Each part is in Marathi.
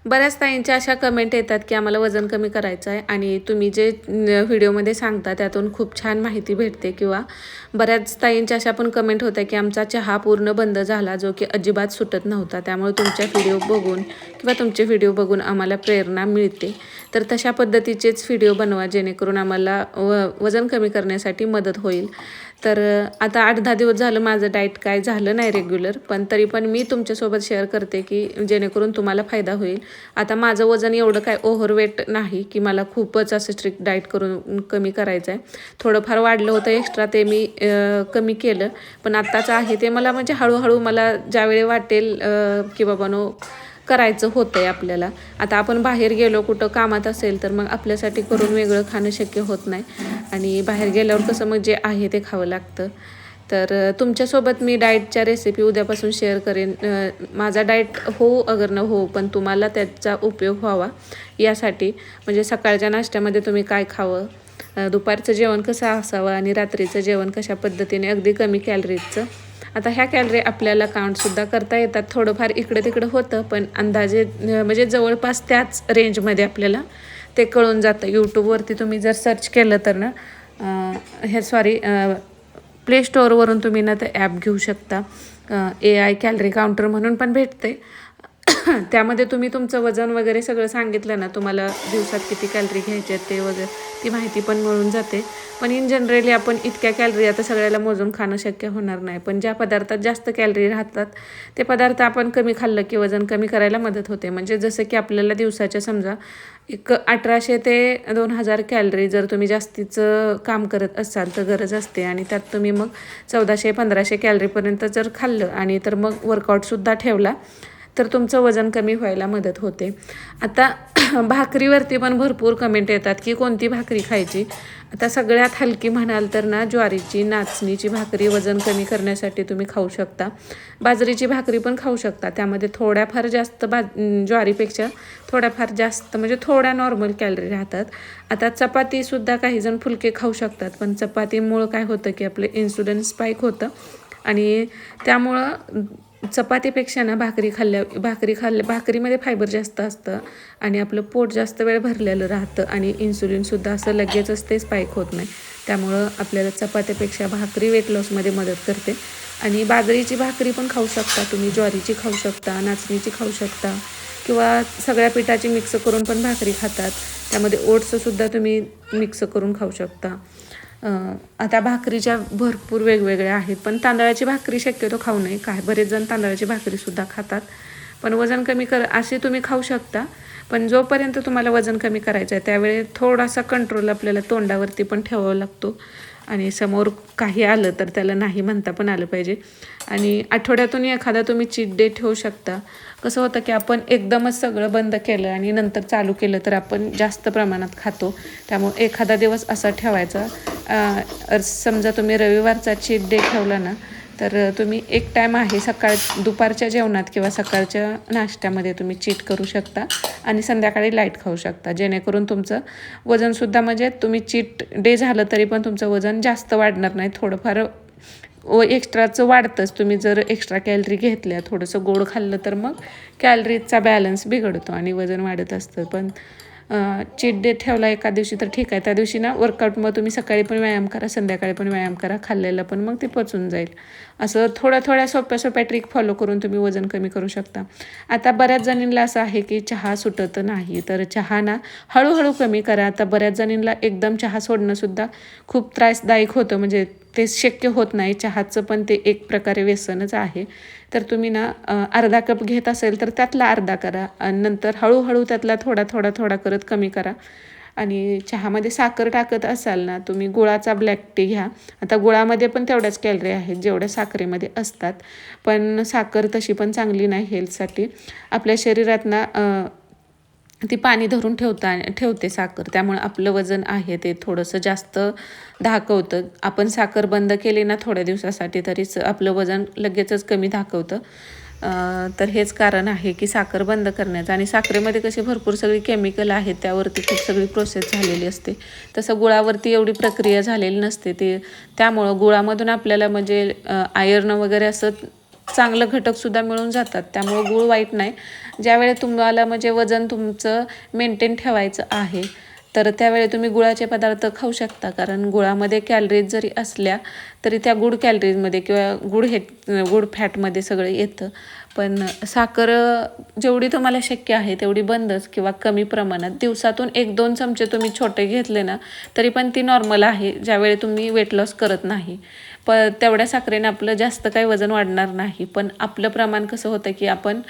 बऱ्याच ताईंच्या अशा कमेंट येतात की आम्हाला वजन कमी करायचं आहे आणि तुम्ही जे व्हिडिओमध्ये सांगता त्यातून खूप छान माहिती भेटते किंवा बऱ्याच ताईंच्या अशा पण कमेंट होत्या की आमचा चहा पूर्ण बंद झाला जो की अजिबात सुटत नव्हता. त्यामुळे तुमच्या व्हिडिओ बघून किंवा तुमचे व्हिडिओ बघून आम्हाला प्रेरणा मिळते. तर तशा पद्धतीचेच व्हिडिओ बनवा जेणेकरून आम्हाला वजन कमी करण्यासाठी मदत होईल. तर आता 8-10 दिवस झालं माझं डाएट काय झालं नाही रेग्युलर, पण तरी पण मी तुमच्यासोबत शेअर करते की जेणेकरून तुम्हाला फायदा होईल. आता माझं वजन एवढं काय ओव्हरवेट नाही की मला खूपच असं स्ट्रिक्ट डाएट करून कमी करायचं आहे. थोडंफार वाढलं होतं एक्स्ट्रा ते मी कमी केलं. पण आत्ताचं आहे ते मला म्हणजे हळूहळू मला ज्यावेळी वाटेल की बाबांनो करायचं होतं आहे आपल्याला. आता आपण बाहेर गेलो कुठं कामात असेल तर मग आपल्यासाठी करून वेगळं खाणं शक्य होत नाही आणि बाहेर गेल्यावर कसं मग जे आहे ते खावं लागतं. तर तुमच्यासोबत मी डाएटच्या रेसिपी उद्यापासून शेअर करेन. माझा डाएट हो अगर न हो पण तुम्हाला त्याचा उपयोग व्हावा यासाठी म्हणजे सकाळच्या नाश्त्यामध्ये तुम्ही काय खावं, दुपारचं जेवण कसं असावं आणि रात्रीचं जेवण कशा पद्धतीने अगदी कमी कॅलरीजचं. आता ह्या कॅलरी आपल्याला काउंटसुद्धा करता येतात. थोडंफार इकडं तिकडं होतं पण अंदाजे म्हणजे जवळपास त्याच रेंजमध्ये आपल्याला ते कळून जातं. यूट्यूबवरती तुम्ही जर सर्च केलं तर ना प्ले स्टोअरवरून तुम्ही ना ते ॲप घेऊ शकता. AI कॅलरी काउंटर म्हणून पण भेटते. त्यामध्ये तुम्ही तुमचं वजन वगैरे सगळं सांगितलं ना, तुम्हाला दिवसात किती कॅलरी घ्यायचे आहेत ते वगैरे ती माहिती पण मिळून जाते. पण इन जनरली आपण इतक्या कॅलरी आता सगळ्याला मोजून खाणं शक्य होणार नाही. पण ज्या पदार्थात जास्त कॅलरी राहतात ते पदार्थ आपण कमी खाल्लं की वजन कमी करायला मदत होते. म्हणजे जसं की आपल्याला दिवसाच्या समजा एक 1800 ते 2000 कॅलरी जर तुम्ही जास्तीचं काम करत असाल तर गरज असते आणि त्यात तुम्ही मग 1400-1500 कॅलरीपर्यंत जर खाल्लं आणि तर मग वर्कआउटसुद्धा ठेवला तर तुमचं वजन कमी व्हायला मदत होते. आता भाकरीवरती पण भरपूर कमेंट येतात की कोणती भाकरी खायची. आता सगळ्यात हलकी म्हणाल तर ना ज्वारीची नाचणीची भाकरी वजन कमी करण्यासाठी तुम्ही खाऊ शकता. बाजरीची भाकरी पण खाऊ शकता. त्यामध्ये थोड्याफार जास्त ज्वारीपेक्षा थोड्याफार जास्त म्हणजे थोड्या नॉर्मल कॅलरी राहतात. आता चपातीसुद्धा काहीजण फुलके खाऊ शकतात पण चपातीमुळं काय होतं की आपलं इन्सुलिन स्पाईक होतं आणि त्यामुळं चपातीपेक्षा ना भाकरीमध्ये फायबर जास्त असतं आणि आपलं पोट जास्त वेळ भरलेलं राहतं आणि इन्सुलिनसुद्धा असं लगेचच ते स्पाईक होत नाही. त्यामुळं आपल्याला चपातीपेक्षा भाकरी वेट लॉसमध्ये मदत करते. आणि बाजरीची भाकरी पण खाऊ शकता तुम्ही, ज्वारीची खाऊ शकता, नाचणीची खाऊ शकता किंवा सगळ्या पिठाची मिक्स करून पण भाकरी खातात. त्यामध्ये ओट्ससुद्धा तुम्ही मिक्स करून खाऊ शकता. आता भाकरीच्या भरपूर वेगवेगळ्या आहेत पण तांदळाची भाकरी शक्यतो खाऊ नये. बरेच जण तांदळाची भाकरीसुद्धा खातात. पण वजन कमी असे तुम्ही खाऊ शकता. पण जोपर्यंत तुम्हाला वजन कमी करायचं आहे त्यावेळी थोडासा कंट्रोल आपल्याला तोंडावरती पण ठेवावा लागतो आणि समोर काही आलं तर त्याला नाही म्हणता पण आलं पाहिजे. आणि आठवड्यातून एखादा तुम्ही चीट डे ठेवू शकता. कसं होतं की आपण एकदमच सगळं बंद केलं आणि नंतर चालू केलं तर आपण जास्त प्रमाणात खातो. त्यामुळे एखादा दिवस असा ठेवायचा. समजा तुम्ही रविवारचा चीट डे ठेवला ना तर तुम्ही एक टाईम आहे दुपारच्या जेवणात किंवा सकाळच्या नाश्त्यामध्ये तुम्ही चीट करू शकता आणि संध्याकाळी लाईट खाऊ शकता. जेणेकरून तुमचं वजनसुद्धा म्हणजे तुम्ही चीट डे झालं तरी पण तुमचं वजन जास्त वाढणार नाही. थोडंफार एक्स्ट्राचं वाढतंच. तुम्ही जर एक्स्ट्रा कॅलरी घेतल्या थोडंसं गोड खाल्लं तर मग कॅलरीजचा बॅलन्स बिघडतो आणि वजन वाढत असतं. पण चीट डे ठेवला एका दिवशी तर ठीक आहे. त्या दिवशी ना वर्कआउट मग तुम्ही सकाळी पण व्यायाम करा, संध्याकाळी पण व्यायाम करा, खाल्लेलं पण मग ते पचून जाईल. असं थोड्या सोप्या ट्रिक फॉलो करून तुम्ही वजन कमी करू शकता. आता बऱ्याच जणींना असं आहे की चहा सुटत नाही तर चहा ना हळूहळू कमी करा. आता बऱ्याच जणींना एकदम चहा सोडणंसुद्धा खूप त्रासदायक होतं, म्हणजे ते शक्य होत नाही. चहाचं पण ते एक प्रकारे व्यसनच आहे. तर तुम्ही ना अर्धा कप घेत असेल तर त्यातला अर्धा करा आणि नंतर हळूहळू त्यातला थोडा करत कमी करा. आणि चहामध्ये साखर टाकत असाल ना तुम्ही गुळाचा ब्लॅक टी घ्या. आता गुळामध्ये पण तेवढ्याच कॅलरी आहेत जेवढ्या साखरेमध्ये असतात. पण साखर तशी पण चांगली नाही हेल्थसाठी. आपल्या शरीरात ना ती पाणी धरून ठेवते साखर. त्यामुळे आपलं वजन आहे ते थोडंसं जास्त धाकवतं. आपण साखर बंद केली ना थोड्या दिवसासाठी तरीच आपलं वजन लगेचच कमी धाकवतं. तर हेच कारण आहे की साखर बंद करण्याचं. आणि साखरेमध्ये कशी भरपूर सगळी केमिकल आहेत, त्यावरती खूप सगळी प्रोसेस झालेली असते. तसं गुळावरती एवढी प्रक्रिया झालेली नसते. त्यामुळं गुळामधून आपल्याला म्हणजे आयर्न वगैरे असं चांगलं घटकसुद्धा मिळून जातात. त्यामुळं गूळ वाईट नाही. ज्यावेळी तुम्हाला म्हणजे वजन तुमचं मेंटेन ठेवायचं आहे तर त्यावेळी तुम्ही गुळाचे पदार्थ खाऊ शकता, कारण गुळामध्ये कॅलरीज जरी असल्या तरी त्या गुड कॅलरीजमध्ये किंवा गुड फॅटमध्ये सगळं येतं. पण साखर जेवढी तुम्हाला शक्य आहे तेवढी बंदच किंवा कमी प्रमाणात. दिवसातून 1-2 चमचे तुम्ही छोटे घेतले ना तरी पण ती नॉर्मल आहे, ज्यावेळी तुम्ही वेट लॉस करत नाही. तेवढ्या साखरेने आपलं जास्त काही वजन वाढणार नाही. पण आपलं प्रमाण कसं होतं की आपण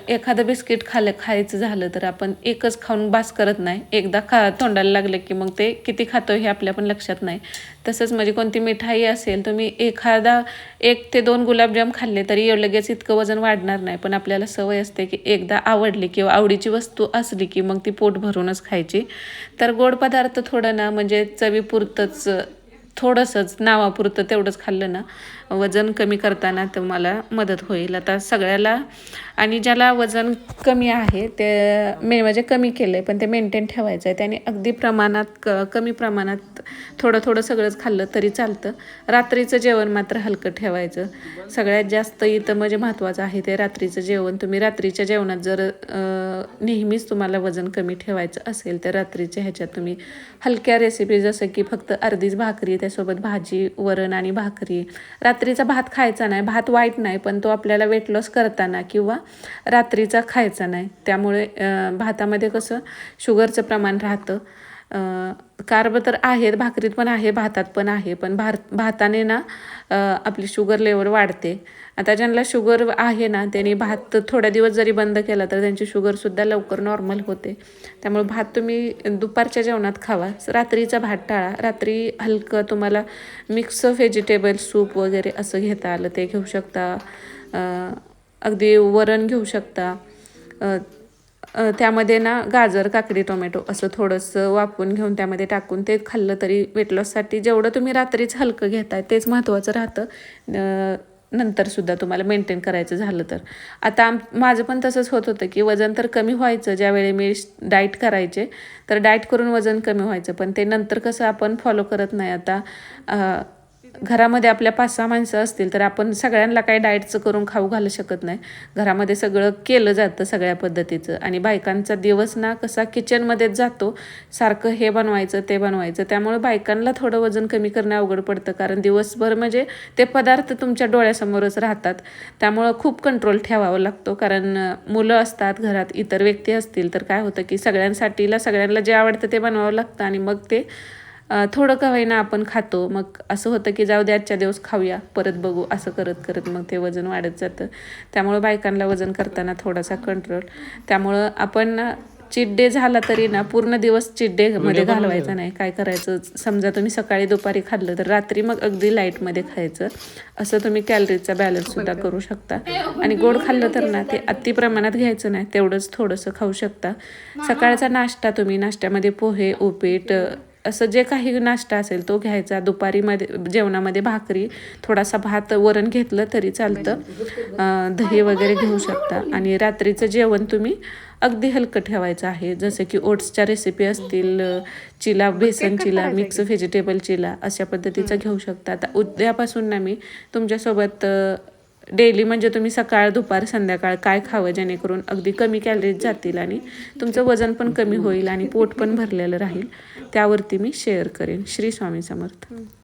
एखादं बिस्किट खायचं झालं तर आपण एकच खाऊन बास करत नाही. एकदा तोंडाला लागलं की मग ते किती खातो हे आपल्या पण लक्षात नाही. तसंच म्हणजे कोणती मिठाई असेल, तुम्ही 1 ते 2 गुलाबजाम खाल्ले तरी लगेच इतकं वजन वाढणार नाही. पण आपल्याला सवय असते की एकदा आवडली किंवा आवडीची वस्तू असली की मग ती पोट भरूनच खायची. तर गोड पदार्थ थोडं ना म्हणजे चवीपुरतंच, थोडंसंच नावापुरतं तेवढंच खाल्लं ना वजन कमी करताना तुम्हाला मदत होईल. आता सगळ्याला आणि ज्याला वजन कमी आहे ते म्हणजे कमी केलं आहे पण ते मेंटेन ठेवायचं आहे, त्याने अगदी कमी प्रमाणात थोडं सगळंच खाल्लं तरी चालतं. रात्रीचं जेवण मात्र हलकं ठेवायचं. सगळ्यात जास्त इथं म्हणजे महत्त्वाचं आहे ते रात्रीचं जेवण. तुम्ही रात्रीच्या जेवणात जर नेहमीच तुम्हाला वजन कमी ठेवायचं असेल तर रात्रीच्या ह्याच्यात तुम्ही हलक्या रेसिपी जसं की फक्त अर्धीच भाकरी, त्यासोबत भाजी, वरण आणि भाकरी. रात्रीचा भात खायचा नाही. भात वाईट नाही, पण तो आपल्याला वेट लॉस करताना किंवा रात्रीचा खायचा नाही. त्यामुळे भातामध्ये कसं शुगरचं प्रमाण राहतं. कार्ब तर आहेत, भाकरीत पण आहे, भातात पण आहे, पण भाताने ना आपली शुगर लेवल वाढते. आता ज्यांना शुगर आहे ना त्यांनी भात थोड्या दिवस जरी बंद केला तर त्यांची शुगरसुद्धा लवकर नॉर्मल होते. त्यामुळे भात तुम्ही दुपारच्या जेवणात खावा. रात्रीचा भात टाळा. रात्री हलकं तुम्हाला मिक्स व्हेजिटेबल सूप वगैरे असं घेता आलं ते घेऊ शकता. अगदी वरण घेऊ शकता. त्यामध्ये ना गाजर, काकडी, टोमॅटो असं थोडंसं वाफवून घेऊन त्यामध्ये टाकून ते खाल्लं तरी वेट लॉससाठी जेवढं तुम्ही रात्रीच हलकं घेताय तेच महत्त्वाचं राहतं. नंतरसुद्धा तुम्हाला मेंटेन करायचं झालं तर. आता माझं पण तसंच होत होतं की वजन तर कमी व्हायचं ज्यावेळी मी डाएट करायचे, तर डाएट करून वजन कमी व्हायचं. पण ते नंतर कसं आपण फॉलो करत नाही. आता घरामध्ये आपल्या 5-6 माणसं असतील तर आपण सगळ्यांना काही डाएटचं करून खाऊ घालू शकत नाही. घरामध्ये सगळं केलं जातं सगळ्या पद्धतीचं आणि बायकांचा दिवस ना कसा किचनमध्येच जातो. सारखं हे बनवायचं ते बनवायचं. त्यामुळे बायकांना थोडं वजन कमी करणं अवघड पडतं, कारण दिवसभर म्हणजे ते पदार्थ तुमच्या डोळ्यासमोरच राहतात. त्यामुळं खूप कंट्रोल ठेवावं लागतो, कारण मुलं असतात घरात, इतर व्यक्ती असतील तर काय होतं की सगळ्यांना जे आवडतं ते बनवावं लागतं आणि मग ते थोडं का होईना आपण खातो. मग असं होतं की जाऊ दे आजच्या दिवस खाऊया, परत बघू, असं करत मग ते वजन वाढत जातं. त्यामुळं बायकांना वजन करताना थोडासा कंट्रोल. त्यामुळं आपण चीट डे झाला तरी ना पूर्ण दिवस चीट डेमध्ये घालवायचा नाही. काय करायचं, समजा तुम्ही सकाळी दुपारी खाल्लं तर रात्री मग अगदी लाईटमध्ये खायचं. असं तुम्ही कॅलरीजचा बॅलन्ससुद्धा करू शकता. आणि गोड खाल्लं तर ना ते अति प्रमाणात घ्यायचं नाही, तेवढंच थोडंसं खाऊ शकता. सकाळचा नाश्ता तुम्ही नाश्त्यामध्ये पोहे, उपीट असं जे काही नाश्ता असेल तो घ्यायचा. जेवणामध्ये भाकरी, थोडासा भात, वरण घेतलं तरी चालतं. दही वगैरे घेऊ शकता. आणि रात्रीचं जेवण तुम्ही अगदी हलकं ठेवायचं आहे. जसं की ओट्सच्या रेसिपी असतील, चिला, बेसन चिला, मिक्स व्हेजिटेबल चिला अशा पद्धतीचं घेऊ शकता. आता उद्यापासून ना मी तुमच्यासोबत डेली म्हणजे तुम्ही सकाळ, दुपार, संध्याकाळ काय खावं जेणेकरून अगदी कमी कॅलरीज जातील आणि तुमचं वजन पण कमी होईल आणि पोट पण भरलेलं राहील, त्यावरती मी शेअर करेन. श्री स्वामी समर्थ.